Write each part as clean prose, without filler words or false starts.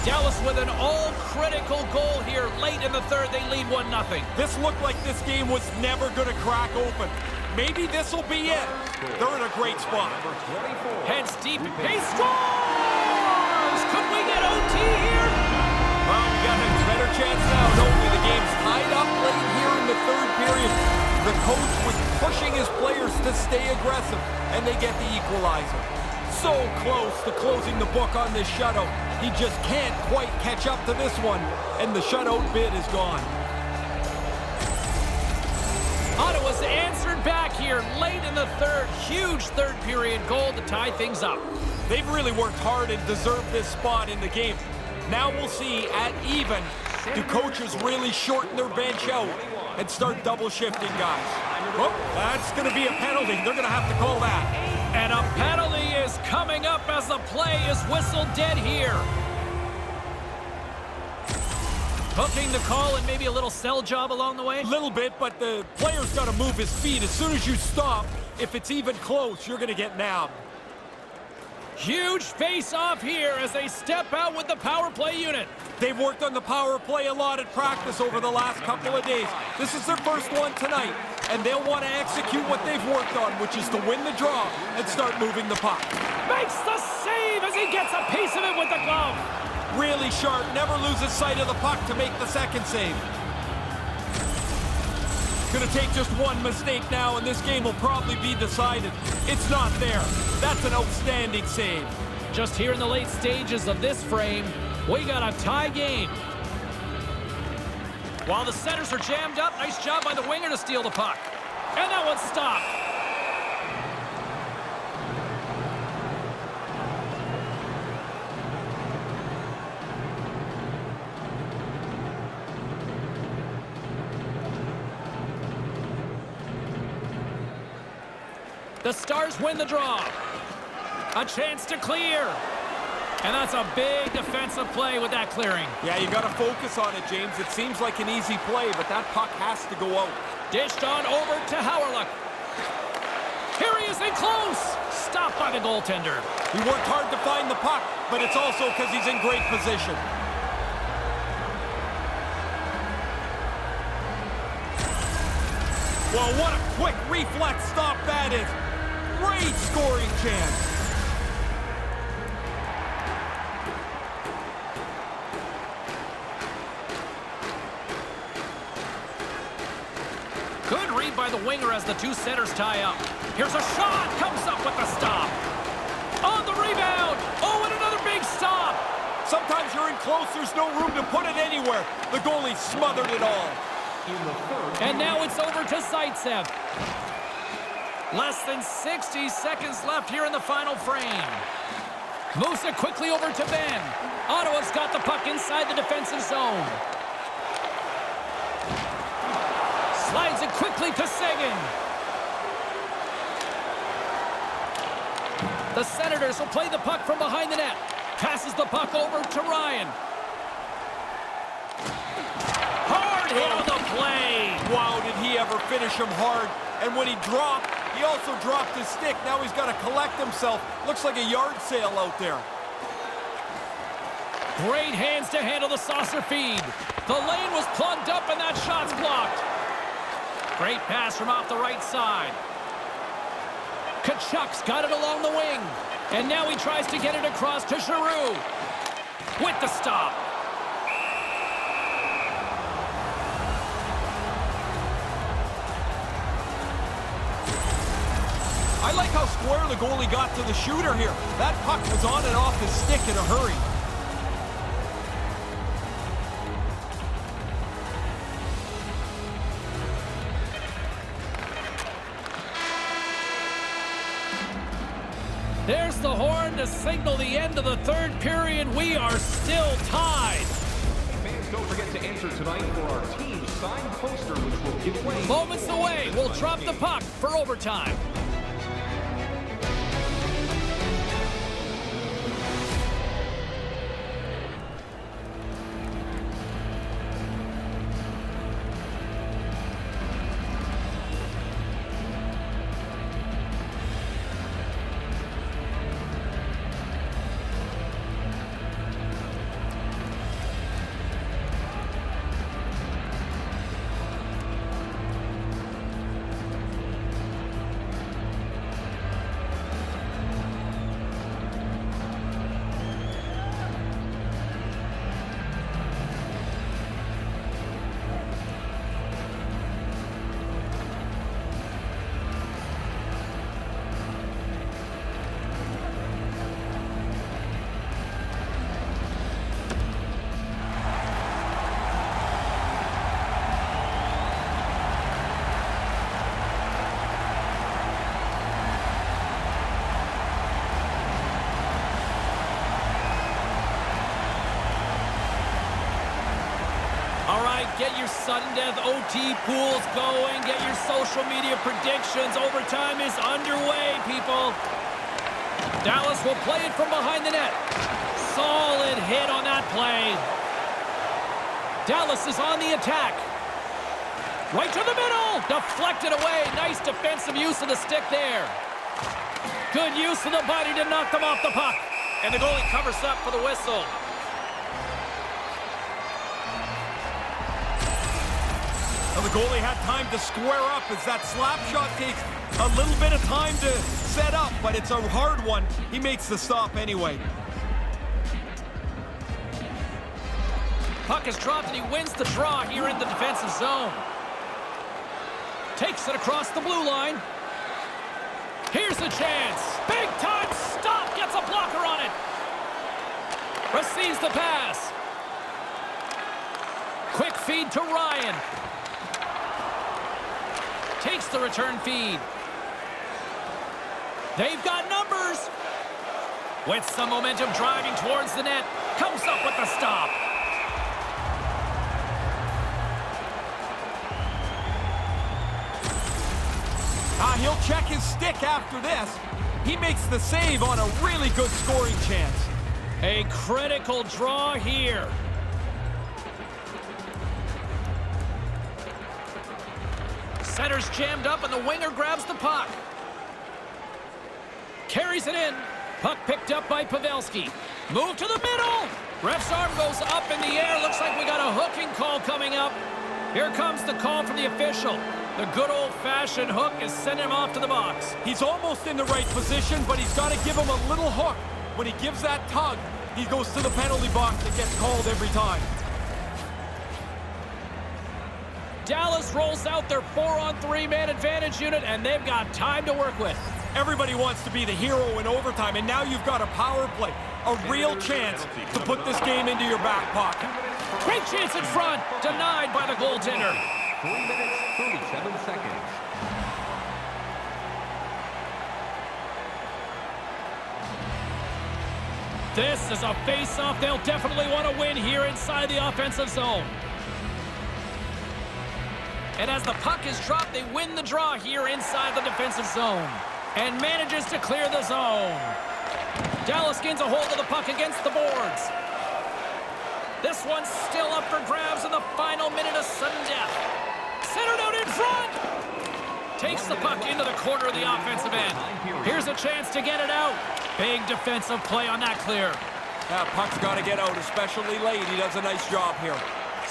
Dallas with an all-critical goal here late in the third. They lead 1-0. This looked like this game was never going to crack open. Maybe this will be it. They're in a great spot. Heads deep. He scores! Could we get OT here? Well, we got a better chance now, don't we? The game's tied up late here in the third period. The coach was pushing his players to stay aggressive, and they get the equalizer. So close to closing the book on this shutout. He just can't quite catch up to this one, and the shutout bid is gone. Ottawa's answered back here late in the third. Huge third period goal to tie things up. They've really worked hard and deserved this spot in the game. Now we'll see at even, do coaches really shorten their bench out and start double shifting guys? Oh, that's going to be a penalty. They're going to have to call that. And a penalty is coming up as the play is whistled dead here. Hooking the call and maybe a little sell job along the way? A little bit, but the player's got to move his feet. As soon as you stop, if it's even close, you're going to get nabbed. Huge face-off here as they step out with the power play unit. They've worked on the power play a lot at practice over the last couple of days. This is their first one tonight, and they'll want to execute what they've worked on, which is to win the draw and start moving the puck. Makes the save as he gets a piece of it with the glove. Really sharp, never loses sight of the puck to make the second save. Gonna take just one mistake now, and this game will probably be decided. It's not there. That's an outstanding save. Just here in the late stages of this frame, we got a tie game. While the centers are jammed up, nice job by the winger to steal the puck. And that one's stopped. The Stars win the draw. A chance to clear. And that's a big defensive play with that clearing. Yeah, you got to focus on it, James. It seems like an easy play, but that puck has to go out. Dished on over to Howerluck. Here he is in close. Stopped by the goaltender. He worked hard to find the puck, but it's also because he's in great position. Well, what a quick reflex stop that is. Great scoring chance. Good read by the winger as the two centers tie up. Here's a shot. Comes up with the stop. On the rebound. Oh, and another big stop. Sometimes you're in close. There's no room to put it anywhere. The goalie smothered it all. And now it's over to Zaitsev. Less than 60 seconds left here in the final frame. Moves it quickly over to Ben. Ottawa's got the puck inside the defensive zone. Slides it quickly to Seguin. The Senators will play the puck from behind the net. Passes the puck over to Ryan. Hard hit on the play. Wow, did he ever finish him hard. And when he dropped, he also dropped his stick. Now he's got to collect himself. Looks like a yard sale out there. Great hands to handle the saucer feed. The lane was plugged up and that shot's blocked. Great pass from off the right side. Tkachuk's got it along the wing. And now he tries to get it across to Giroux. With the stop. I like how square the goalie got to the shooter here. That puck was on and off his stick in a hurry. There's the horn to signal the end of the third period. We are still tied. Fans, don't forget to enter tonight for our team signed poster, which will give away. Moments away. We'll drop the puck for overtime. get your sudden death OT pools going. Get your social media predictions. Overtime is underway, people. Dallas will play it from behind the net. Solid hit on that play. Dallas is on the attack. Right to the middle. Deflected away. Nice defensive use of the stick there. Good use of the body to knock them off the puck. And the goalie covers up for the whistle. Well, the goalie had time to square up as that slap shot takes a little bit of time to set up, but it's a hard one. He makes the stop anyway. Puck is dropped and he wins the draw here in the defensive zone. Takes it across the blue line. Here's a chance. Big time stop. Gets a blocker on it. Receives the pass. Quick feed to Ryan. Takes the return feed. They've got numbers. With some momentum driving towards the net. Comes up with the stop. He'll check his stick after this. He makes the save on a really good scoring chance. A critical draw here. Center's jammed up and the winger grabs the puck. Carries it in. Puck picked up by Pavelski. Move to the middle. Ref's arm goes up in the air. Looks like we got a hooking call coming up. Here comes the call from the official. The good old-fashioned hook is sending him off to the box. He's almost in the right position, but he's got to give him a little hook. When he gives that tug, he goes to the penalty box and gets called every time. Dallas rolls out their 4-on-3 man advantage unit, and they've got time to work with. Everybody wants to be the hero in overtime, and now you've got a power play, a real chance to put this game into your back pocket. Great chance in front, denied by the goaltender. 3 minutes, 37 seconds. This is a face-off they'll definitely want to win here inside the offensive zone. And as the puck is dropped, they win the draw here inside the defensive zone. And manages to clear the zone. Dallas gains a hold of the puck against the boards. This one's still up for grabs in the final minute of sudden death. Centered out in front. Takes the puck into the corner of the offensive end. Here's a chance to get it out. Big defensive play on that clear. That puck's got to get out, especially late. He does a nice job here.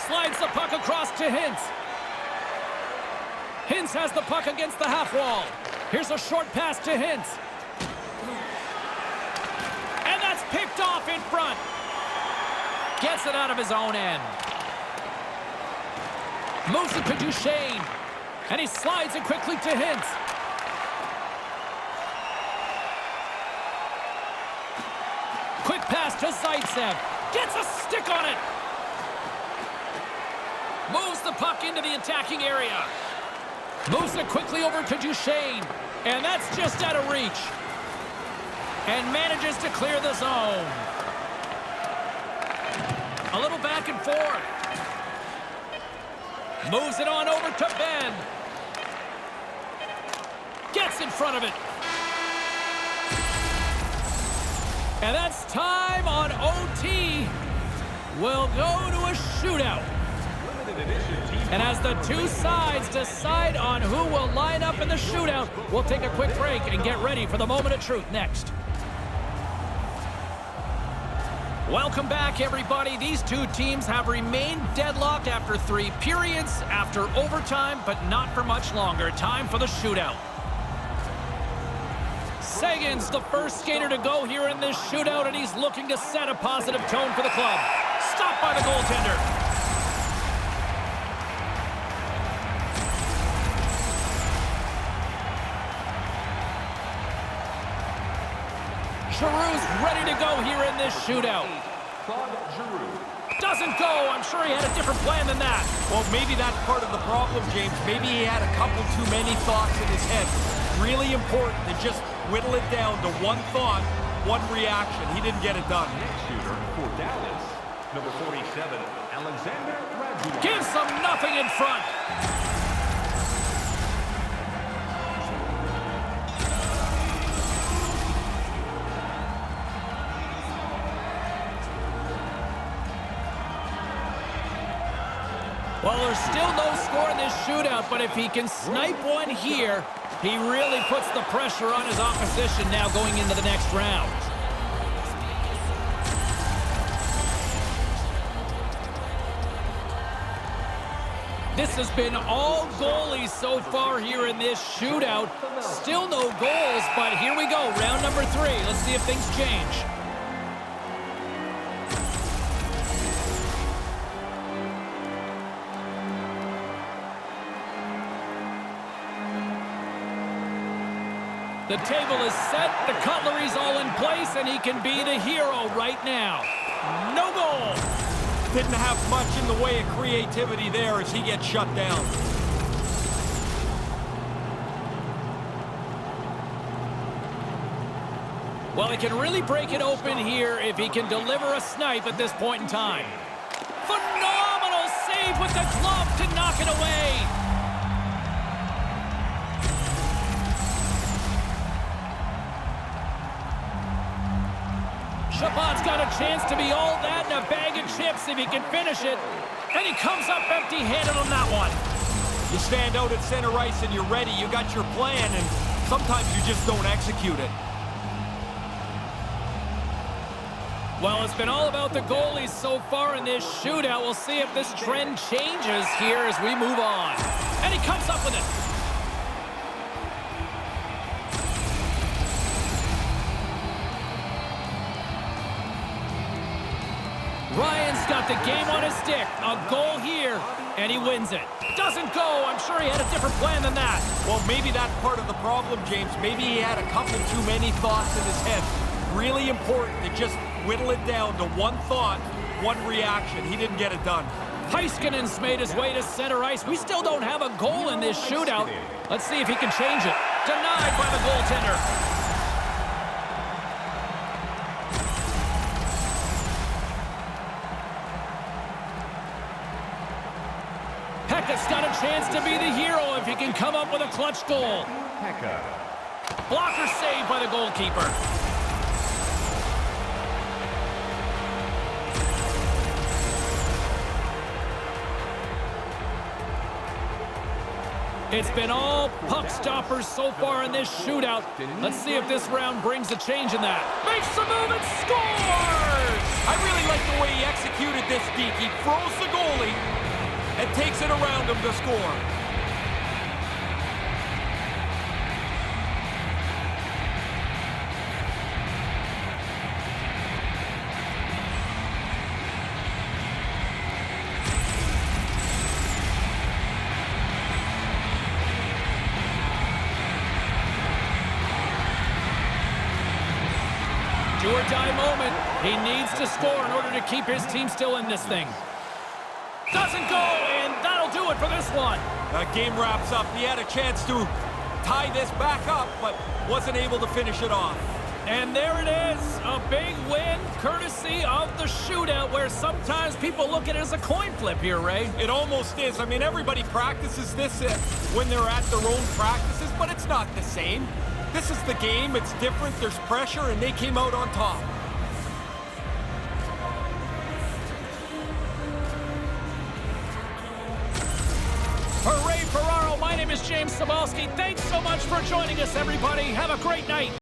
Slides the puck across to Hintz. Hintz has the puck against the half wall. Here's a short pass to Hintz. And that's picked off in front. Gets it out of his own end. Moves it to Duchesne. And he slides it quickly to Hintz. Quick pass to Zaitsev. Gets a stick on it. Moves the puck into the attacking area. Moves it quickly over to Duchesne. And that's just out of reach. And manages to clear the zone. A little back and forth. Moves it on over to Ben. Gets in front of it. And that's time on OT. We'll go to a shootout. And as the two sides decide on who will line up in the shootout, we'll take a quick break and get ready for the moment of truth next. Welcome back, everybody. These two teams have remained deadlocked after 3 periods, after overtime, but not for much longer. Time for the shootout. Sagan's the first skater to go here in this shootout, and he's looking to set a positive tone for the club. Stopped by the goaltender. Giroux's ready to go here in this shootout. Doesn't go. I'm sure he had a different plan than that. Well, maybe that's part of the problem, James. Maybe he had a couple too many thoughts in his head. Really important to just whittle it down to one thought, one reaction. He didn't get it done. Next shooter for Dallas, Number 47, Alexander Radulov. Gives them nothing in front. Well, there's still no score in this shootout, but if he can snipe one here, he really puts the pressure on his opposition now going into the next round. This has been all goalies so far here in this shootout. Still no goals, but here we go, round number 3. Let's see if things change. The table is set, the cutlery's all in place, and he can be the hero right now. No goal. Didn't have much in the way of creativity there as he gets shut down. Well, he can really break it open here if he can deliver a snipe at this point in time. Phenomenal save with the glove to knock it away. Chabot's got a chance to be all that and a bag of chips if he can finish it. And he comes up empty-handed on that one. You stand out at center ice and you're ready. You got your plan, and sometimes you just don't execute it. Well, it's been all about the goalies so far in this shootout. We'll see if this trend changes here as we move on. And he comes up with it. Ryan's got the game on his stick. A goal here, and he wins it. Doesn't go. I'm sure he had a different plan than that. Well, maybe that's part of the problem, James. Maybe he had a couple too many thoughts in his head. Really important to just whittle it down to one thought, one reaction. He didn't get it done. Heiskanen's made his way to center ice. We still don't have a goal in this shootout. Let's see if he can change it. Denied by the goaltender. Pekka's got a chance to be the hero if he can come up with a clutch goal. Pekka. Blocker saved by the goalkeeper. It's been all puck stoppers so far in this shootout. Let's see if this round brings a change in that. Makes the move and scores! I really like the way he executed this, Deke. He throws the goalie and takes it around him to score. Do-or-die moment. He needs to score in order to keep his team still in this thing. Doesn't go, and that'll do it for this one. Game wraps up. He had a chance to tie this back up, but wasn't able to finish it off. And there it is, a big win courtesy of the shootout, where sometimes people look at it as a coin flip here, Ray. It almost is. I mean, everybody practices this when they're at their own practices, but it's not the same. This is the game. It's different. There's pressure, and they came out on top. For Ray Ferraro, my name is James Cybulski. Thanks so much for joining us, everybody. Have a great night.